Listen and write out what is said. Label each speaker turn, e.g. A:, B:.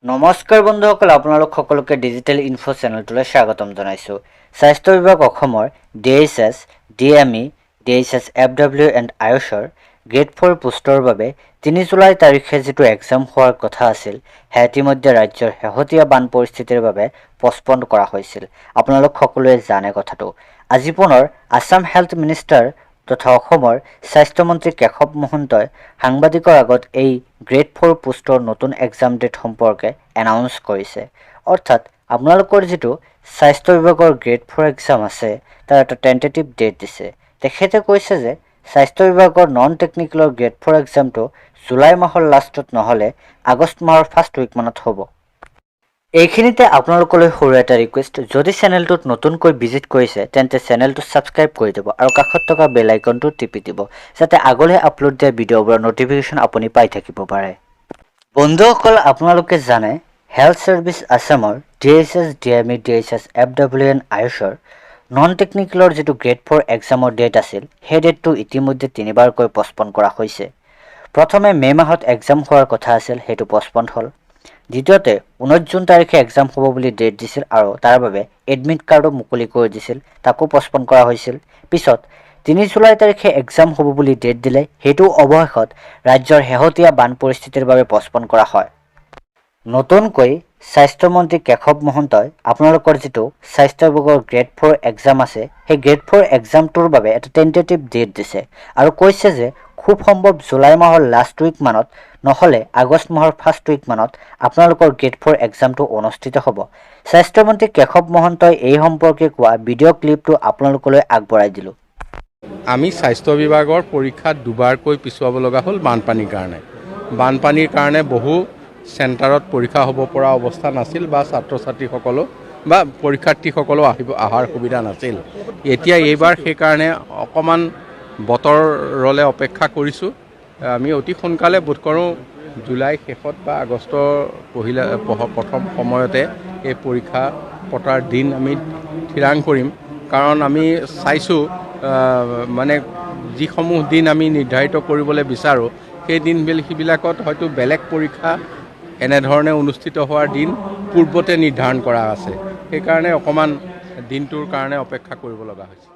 A: নমস্কাৰ বন্ধুসকল, আপোনালোক সকলোকে ডিজিটেল ইনফো চেনেলটোলৈ স্বাগতম জনাইছোঁ। স্বাস্থ্য বিভাগ অসমৰ DHS DME DHS FW and আয়ুষৰ গ্ৰেড 4 পোষ্টৰ বাবে 3 জুলাই তাৰিখে যিটো এক্সাম হোৱাৰ কথা আছিল, সেয়া ইতিমধ্যে ৰাজ্যৰ শেহতীয়া বান পৰিস্থিতিৰ বাবে পষ্টপন কৰা হৈছিল। আপোনালোক সকলোৱে জানে কথাটো। আজি পুনৰ আছাম হেল্থ মিনিষ্টাৰ তথা অসমৰ স্বাস্থ্যমন্ত্ৰী কেশৱ মহন্তই সাংবাদিকৰ আগত এই গ্ৰেড 4 পোষ্টৰ নতুন এক্সাম ডেট সম্পৰ্কে এনাউন্স কৰিছে। অৰ্থাৎ আপোনালোকৰ যিটো স্বাস্থ্য বিভাগৰ গ্ৰেড 4 এক্সাম আছে, তাৰ এটা টেন্টেটিভ ডেট দিছে। তেখেতে কৈছে যে স্বাস্থ্য বিভাগৰ নন টেকনিকেলৰ গ্ৰেড 4 এক্সামটো জুলাই মাহৰ লাষ্টত নহ'লে আগষ্ট মাহৰ ফাৰ্ষ্ট উইকমানত হ'ব। এইখিনিতে আপোনালোকলৈ সৰু এটা ৰিকুৱেষ্ট, যদি চেনেলটোত নতুনকৈ ভিজিট কৰিছে তেন্তে চেনেলটো ছাবস্ক্ৰাইব কৰি দিব আৰু কাষত থকা বেল আইকনটো টিপি দিব, যাতে আগলৈ আপলোড দিয়া ভিডিঅ'বোৰৰ নটিফিকেশ্যন আপুনি পাই থাকিব পাৰে। বন্ধুসকল, আপোনালোকে জানে হেল্থ ছাৰ্ভিচ আছামৰ DHS DME DHS FW and আয়ুষৰ নন টেকনিকেলৰ যিটো গ্ৰেড 4 এক্সামৰ ডেট আছিল, সেই ডেটটো ইতিমধ্যে 3বাৰকৈ পষ্টপন কৰা হৈছে। প্ৰথমে মে' মাহত এক্সাম হোৱাৰ কথা আছিল, সেইটো পষ্টপন হ'ল। দ্বিতীয়তে 19 জুন তাৰিখে এক্সাম হ'ব বুলি ডেট দিছিল আৰু তাৰ বাবে এডমিট কাৰ্ডো মুকলি কৰি দিছিল, তাকো পষ্টপন কৰা হৈছিল। পিছত 3 জুলাই তাৰিখে এক্সাম হ'ব বুলি ডেট দিলে, সেইটো অৱশেষত ৰাজ্যৰ শেহতীয়া বান পৰিস্থিতিৰ বাবে পষ্টপন কৰা হয়। নতুনকৈ স্বাস্থ্যমন্ত্ৰী কেশৱ মহন্তই আপোনালোকৰ যিটো স্বাস্থ্য বিভাগৰ গ্ৰেড 4 এক্সাম আছে, সেই গ্ৰেড 4 এক্সামটোৰ বাবে এটা টেন্টেটিভ ডেট দিছে আৰু কৈছে যে খুব সম্ভৱ জুলাই মাহৰ লাষ্ট উইক মানত নহ'লে আগষ্ট মাহৰ ফাৰ্ষ্ট উইক মানত আপোনালোকৰ গ্ৰেড 4 এক্সামটো অনুষ্ঠিত হ'ব। স্বাস্থ্যমন্ত্ৰী কেশৱ মহন্তই এই সম্পৰ্কে কোৱা ভিডিঅ' ক্লিপটো আপোনালোকলৈ আগবঢ়াই দিলোঁ।
B: আমি স্বাস্থ্য বিভাগৰ পৰীক্ষা দুবাৰকৈ পিছুৱাব লগা হ'ল বানপানীৰ কাৰণে। বানপানীৰ কাৰণে বহু চেণ্টাৰত পৰীক্ষা হ'ব পৰা অৱস্থা নাছিল বা ছাত্ৰ ছাত্ৰীসকলো বা পৰীক্ষাৰ্থীসকলো অহাৰ সুবিধা নাছিল। এতিয়া এইবাৰ সেইকাৰণে অকণমান বতৰলৈ অপেক্ষা কৰিছোঁ। আমি অতি সোনকালে বোধ কৰোঁ জুলাই শেষত বা আগষ্টৰ প্ৰথম সময়তে এই পৰীক্ষা পতাৰ দিন আমি থিৰাং কৰিম। কাৰণ আমি চাইছোঁ মানে যিসমূহ দিন আমি নিৰ্ধাৰিত কৰিবলৈ বিচাৰোঁ, সেই দিনবিলাকত হয়তো বেলেগ পৰীক্ষা এনেধৰণে অনুষ্ঠিত হোৱাৰ দিন পূৰ্বতে নিৰ্ধাৰণ কৰা আছে। সেইকাৰণে অকণমান দিনটোৰ কাৰণে অপেক্ষা কৰিব লগা হৈছে।